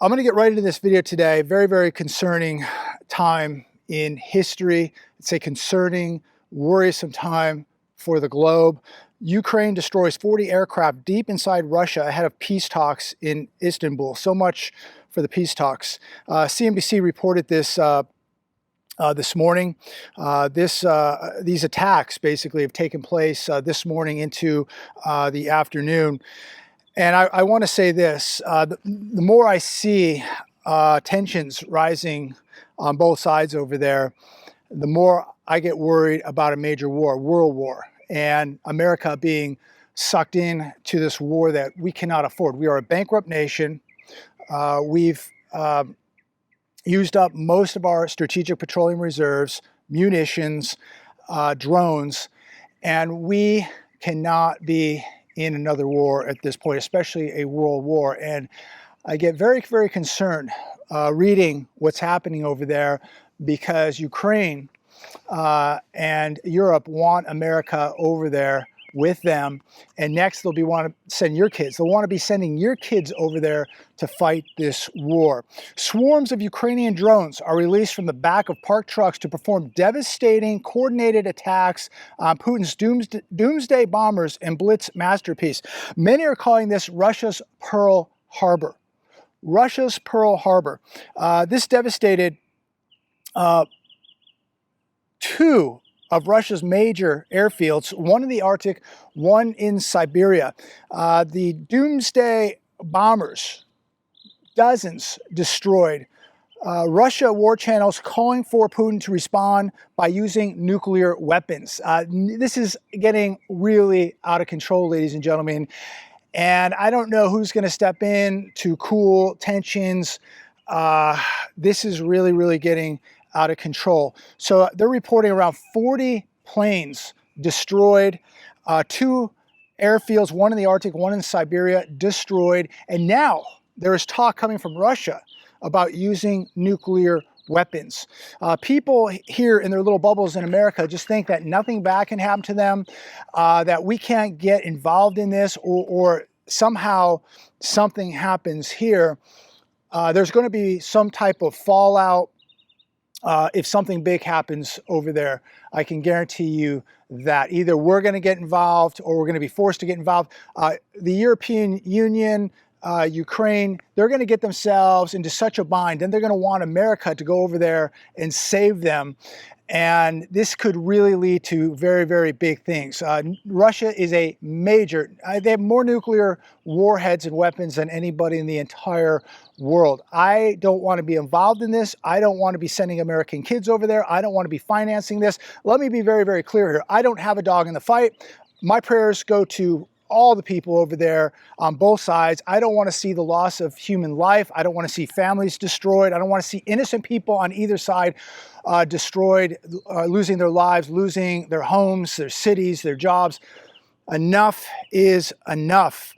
I'm going to get right into this video today. Very, very concerning time in history. It's a concerning, worrisome time for the globe. Ukraine destroys 40 aircraft deep inside Russia ahead of peace talks in Istanbul. So much for the peace talks. CNBC reported this this morning. These attacks basically have taken place this morning into the afternoon. And I want to say this, the more I see tensions rising on both sides over there, the more I get worried about a major war, world war, and America being sucked in to this war that we cannot afford. We are a bankrupt nation. We've used up most of our strategic petroleum reserves, munitions, drones, and we cannot be in another war at this point, especially a world war. And I get very, very concerned reading what's happening over there because Ukraine and Europe want America over there with them. And next they'll want to send your kids. They'll want to be sending your kids over there to fight this war. Swarms of Ukrainian drones are released from the back of parked trucks to perform devastating, coordinated attacks on Putin's doomsday bombers and Blitz masterpiece. Many are calling this Russia's Pearl Harbor. Russia's Pearl Harbor. This devastated two of Russia's major airfields, one in the Arctic, one in Siberia. The doomsday bombers, dozens destroyed. Russia war channels calling for Putin to respond by using nuclear weapons. This is getting really out of control, ladies and gentlemen. And I don't know who's going to step in to cool tensions. This is really, really getting out of control. So they're reporting around 40 planes destroyed, two airfields, one in the Arctic, one in Siberia, destroyed. And now there is talk coming from Russia about using nuclear weapons. People here in their little bubbles in America just think that nothing bad can happen to them, that we can't get involved in this, or somehow something happens here. There's going to be some type of fallout. If something big happens over there, I can guarantee you that either we're going to get involved or we're going to be forced to get involved. The European Union, Ukraine, they're going to get themselves into such a bind, and they're going to want America to go over there and save them. And this could really lead to very, very big things. Russia is a major, they have more nuclear warheads and weapons than anybody in the entire world. I don't want to be involved in this. I don't want to be sending American kids over there. I don't want to be financing this. Let me be very, very clear here. I don't have a dog in the fight. My prayers go to all the people over there on both sides. I don't want to see the loss of human life. I don't want to see families destroyed. I don't want to see innocent people on either side destroyed, losing their lives, losing their homes, their cities, their jobs. Enough is enough.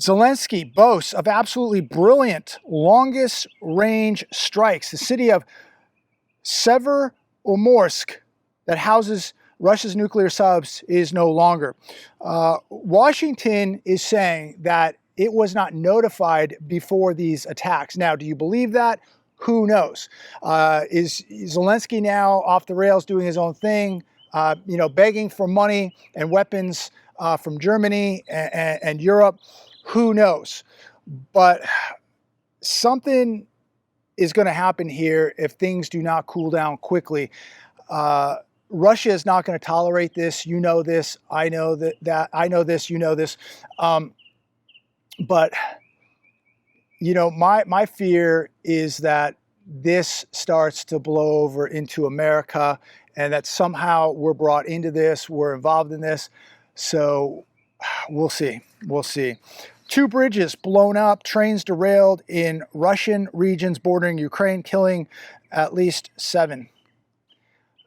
Zelensky boasts of absolutely brilliant longest range strikes. The city of Severomorsk that houses Russia's nuclear subs is no longer. Washington is saying that it was not notified before these attacks. Now, do you believe that? Who knows? Is Zelensky now off the rails doing his own thing, begging for money and weapons from Germany and Europe? Who knows? But something is going to happen here if things do not cool down quickly. Russia is not going to tolerate this. You know this. I know that. I know this. You know this. But my fear is that this starts to blow over into America, and that somehow we're brought into this. We're involved in this. So we'll see. We'll see. 2 bridges blown up, trains derailed in Russian regions bordering Ukraine, killing at least 7.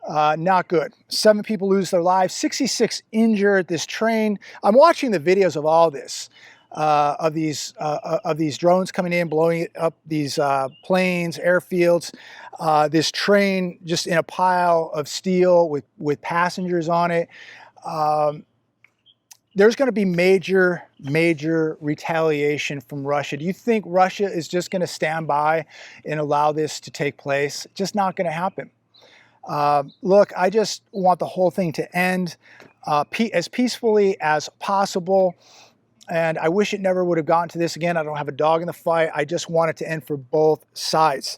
Not good. 7 people lose their lives, 66 injured. This train, I'm watching the videos of all this, of these drones coming in, blowing up these planes, airfields. This train just in a pile of steel with passengers on it. there's going to be major, major retaliation from Russia. Do you think Russia is just going to stand by and allow this to take place? Just not going to happen. Look, I just want the whole thing to end as peacefully as possible. And I wish it never would have gotten to this again. I don't have a dog in the fight. I just want it to end for both sides.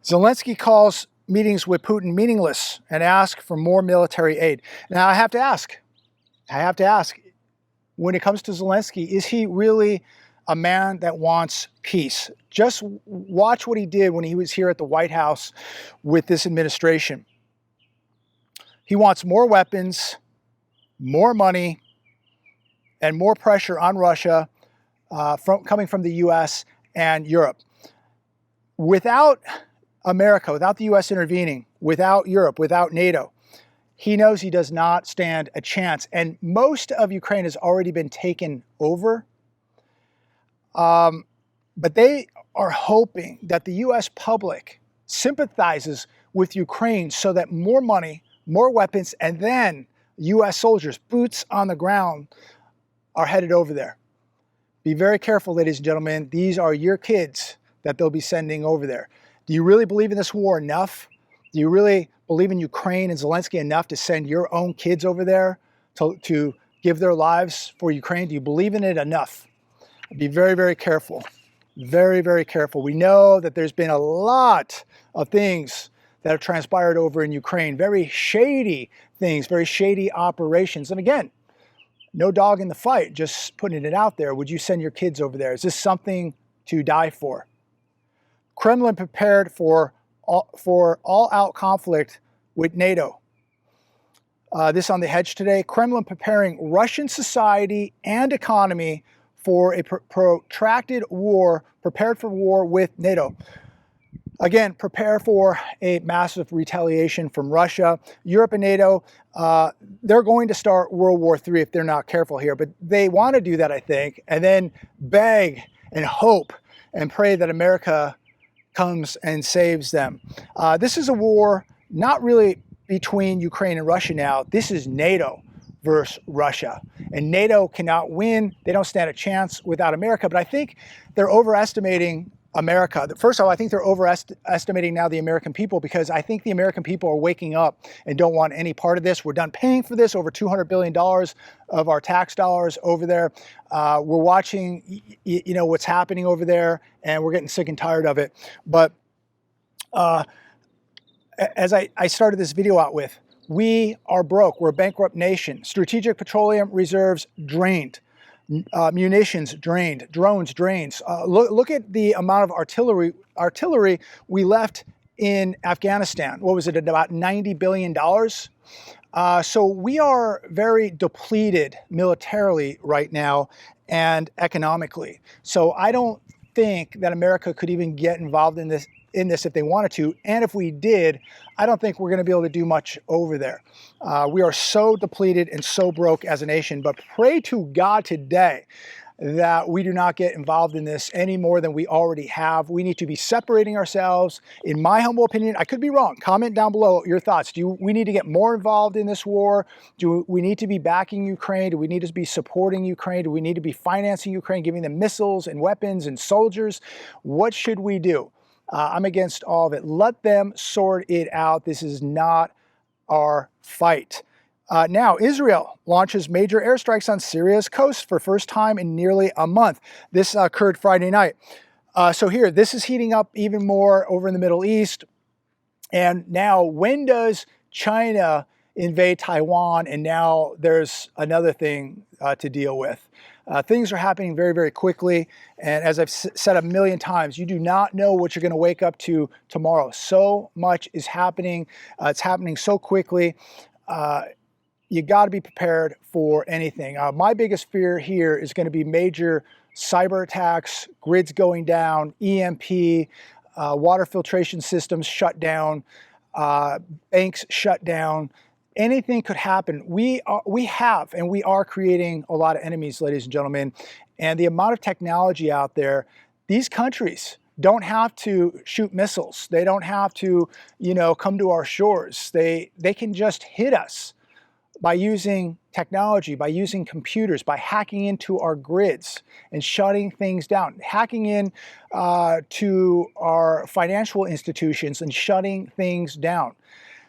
Zelensky calls meetings with Putin meaningless and asks for more military aid. Now I have to ask, when it comes to Zelensky, is he really a man that wants peace? Just watch what he did when he was here at the White House with this administration. He wants more weapons, more money, and more pressure on Russia coming from the US and Europe. Without America, without the US intervening, without Europe, without NATO, he knows he does not stand a chance. And most of Ukraine has already been taken over. But they are hoping that the US public sympathizes with Ukraine so that more money, more weapons, and then US soldiers, boots on the ground, are headed over there. Be very careful, ladies and gentlemen. These are your kids that they'll be sending over there. Do you really believe in this war enough? Do you really believe in Ukraine and Zelensky enough to send your own kids over there to give their lives for Ukraine? Do you believe in it enough? Be very, very careful. Very, very careful. We know that there's been a lot of things that have transpired over in Ukraine. Very shady things, very shady operations. And again, no dog in the fight, just putting it out there. Would you send your kids over there? Is this something to die for? Kremlin prepared for all-out conflict with NATO. This on The Hedge today. Kremlin preparing Russian society and economy for a protracted war, prepared for war with NATO. Again, prepare for a massive retaliation from Russia. Europe and NATO, they're going to start World War III if they're not careful here, but they want to do that, I think, and then beg and hope and pray that America comes and saves them. This is a war not really between Ukraine and Russia now. This is NATO versus Russia. And NATO cannot win. They don't stand a chance without America. But I think they're overestimating America. First of all, I think they're overestimating now the American people, because I think the American people are waking up and don't want any part of this. We're done paying for this, over $200 billion of our tax dollars over there. We're watching, what's happening over there, and we're getting sick and tired of it. But as I started this video out with, we are broke. We're a bankrupt nation. Strategic petroleum reserves drained. Munitions drained, drones drained. Look at the amount of artillery we left in Afghanistan. What was it, about $90 billion? So we are very depleted militarily right now and economically. So I don't think that America could even get involved in this if they wanted to. And if we did, I don't think we're going to be able to do much over there. We are so depleted and so broke as a nation. But pray to God today that we do not get involved in this any more than we already have. We need to be separating ourselves. In my humble opinion, I could be wrong. Comment down below your thoughts. Do we need to get more involved in this war? Do we need to be backing Ukraine? Do we need to be supporting Ukraine? Do we need to be financing Ukraine, giving them missiles and weapons and soldiers? What should we do? I'm against all of it. Let them sort it out. This is not our fight. Now, Israel launches major airstrikes on Syria's coast for first time in nearly a month. This occurred Friday night. So here, this is heating up even more over in the Middle East. And now, when does China invade Taiwan? And now there's another thing to deal with. Things are happening very, very quickly. And as I've said a million times, you do not know what you're going to wake up to tomorrow. So much is happening. It's happening so quickly. You got to be prepared for anything. My biggest fear here is going to be major cyber attacks, grids going down, EMP, water filtration systems shut down, banks shut down. Anything could happen. We have and we are creating a lot of enemies, ladies and gentlemen. And the amount of technology out there, these countries don't have to shoot missiles. They don't have to, come to our shores. They can just hit us by using technology, by using computers, by hacking into our grids and shutting things down, hacking in to our financial institutions and shutting things down.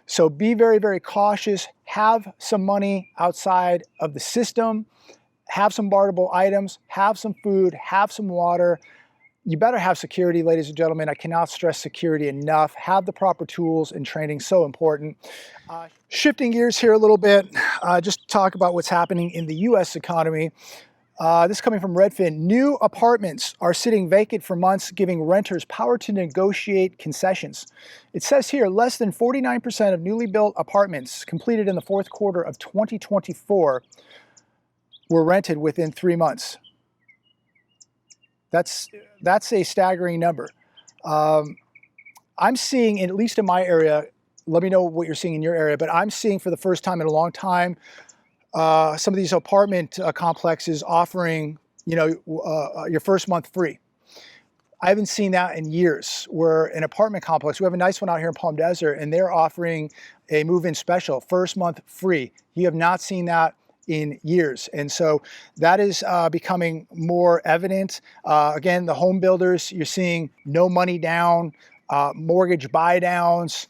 So be very, very cautious. Have some money outside of the system. Have some barterable items. Have some food. Have some water. You better have security, ladies and gentlemen. I cannot stress security enough. Have the proper tools and training, so important. Shifting gears here a little bit, just to talk about what's happening in the U.S. economy. This is coming from Redfin. New apartments are sitting vacant for months, giving renters power to negotiate concessions. It says here, less than 49% of newly built apartments completed in the fourth quarter of 2024 were rented within 3 months. That's a staggering number. I'm seeing, at least in my area, let me know what you're seeing in your area, but I'm seeing for the first time in a long time, some of these apartment complexes offering, your first month free. I haven't seen that in years, where an apartment complex, we have a nice one out here in Palm Desert, and they're offering a move-in special, first month free. You have not seen that in years. And so that is becoming more evident. Again, the home builders, you're seeing no money down, mortgage buy downs.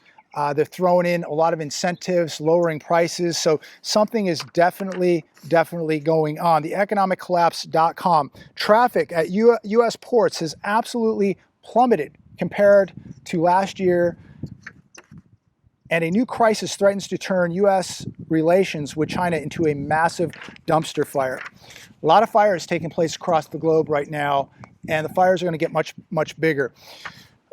They're throwing in a lot of incentives, lowering prices. So something is definitely going on. The economiccollapse.com. Traffic at U.S. ports has absolutely plummeted compared to last year. And a new crisis threatens to turn U.S. relations with China into a massive dumpster fire. A lot of fires taking place across the globe right now, and the fires are going to get much bigger.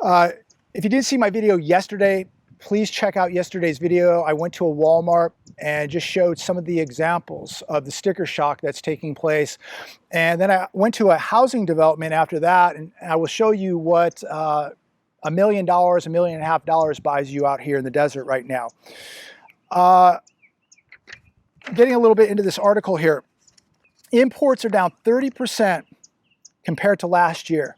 If you didn't see my video yesterday, please check out yesterday's video. I went to a Walmart and just showed some of the examples of the sticker shock that's taking place. And then I went to a housing development after that, and I will show you what $1 million, $1.5 million buys you out here in the desert right now. Getting a little bit into this article here. Imports are down 30% compared to last year.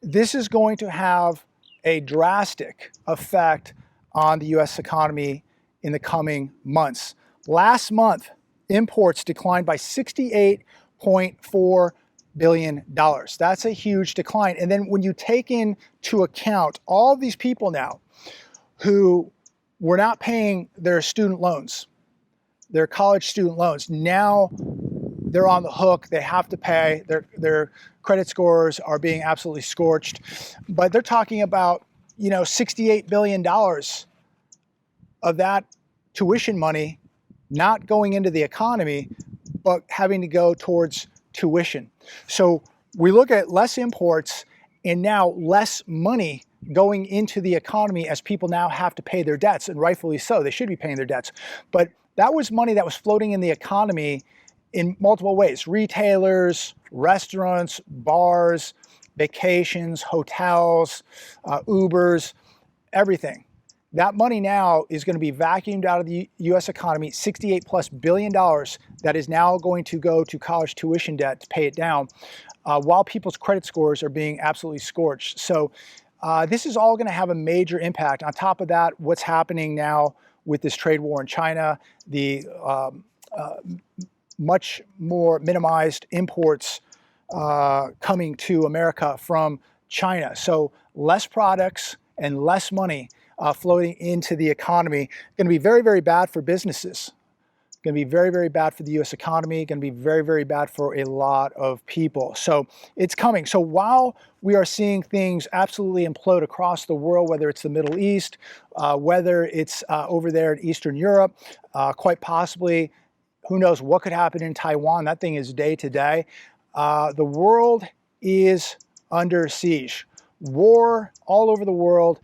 This is going to have a drastic effect on the U.S. economy in the coming months. Last month, imports declined by $68.4 billion. That's a huge decline. And then when you take into account all these people now who were not paying their student loans, their college student loans, now they're on the hook. They have to pay. Their credit scores are being absolutely scorched. But they're talking about, $68 billion of that tuition money not going into the economy, but having to go towards tuition. So we look at less imports and now less money going into the economy as people now have to pay their debts, and rightfully so. They should be paying their debts. But that was money that was floating in the economy in multiple ways. Retailers, restaurants, bars, vacations, hotels, Ubers, everything. That money now is going to be vacuumed out of the U.S. economy, $68+ billion that is now going to go to college tuition debt to pay it down, while people's credit scores are being absolutely scorched. So this is all going to have a major impact. On top of that, what's happening now with this trade war in China, the much more minimized imports coming to America from China. So less products and less money floating into the economy. Going to be very, very bad for businesses. Going to be very, very bad for the U.S. economy. Going to be very, very bad for a lot of people. So it's coming. So while we are seeing things absolutely implode across the world, whether it's the Middle East, whether it's over there in Eastern Europe, quite possibly, who knows what could happen in Taiwan. That thing is day to day. The world is under siege. War all over the world.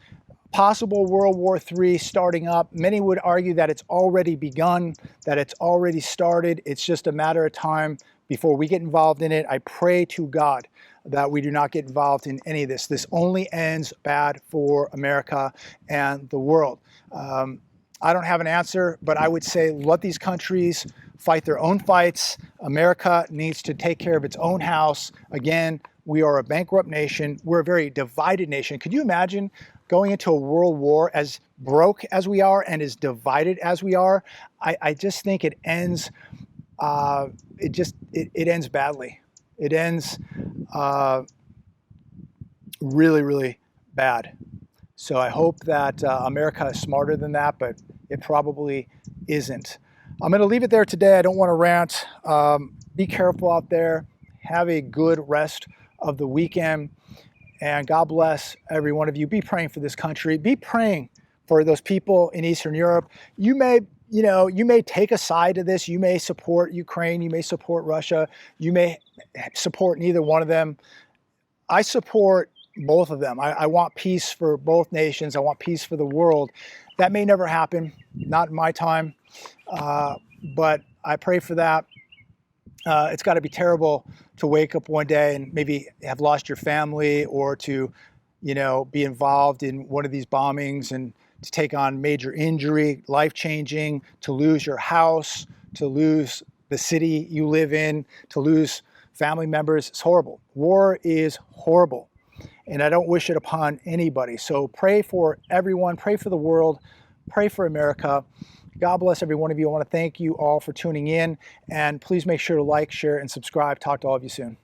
Possible World War III starting up. Many would argue that it's already begun, that it's already started. It's just a matter of time before we get involved in it. I pray to God that we do not get involved in any of this. This only ends bad for America and the world. I don't have an answer, but I would say let these countries fight their own fights. America needs to take care of its own house. Again, We are a bankrupt nation. We're a very divided nation. Could you imagine going into a world war as broke as we are and as divided as we are? I just think it ends. It ends badly. It ends really, really bad. So I hope that America is smarter than that, but it probably isn't. I'm going to leave it there today. I don't want to rant. Be careful out there. Have a good rest of the weekend. And God bless every one of you. Be praying for this country. Be praying for those people in Eastern Europe. You may take a side to this. You may support Ukraine. You may support Russia. You may support neither one of them. I support both of them. I want peace for both nations. I want peace for the world. That may never happen, not in my time, but I pray for that. It's got to be terrible to wake up one day and maybe have lost your family, or to, be involved in one of these bombings and to take on major injury, life-changing, to lose your house, to lose the city you live in, to lose family members. It's horrible. War is horrible, and I don't wish it upon anybody. So pray for everyone, pray for the world, pray for America. God bless every one of you. I want to thank you all for tuning in, and please make sure to like, share, and subscribe. Talk to all of you soon.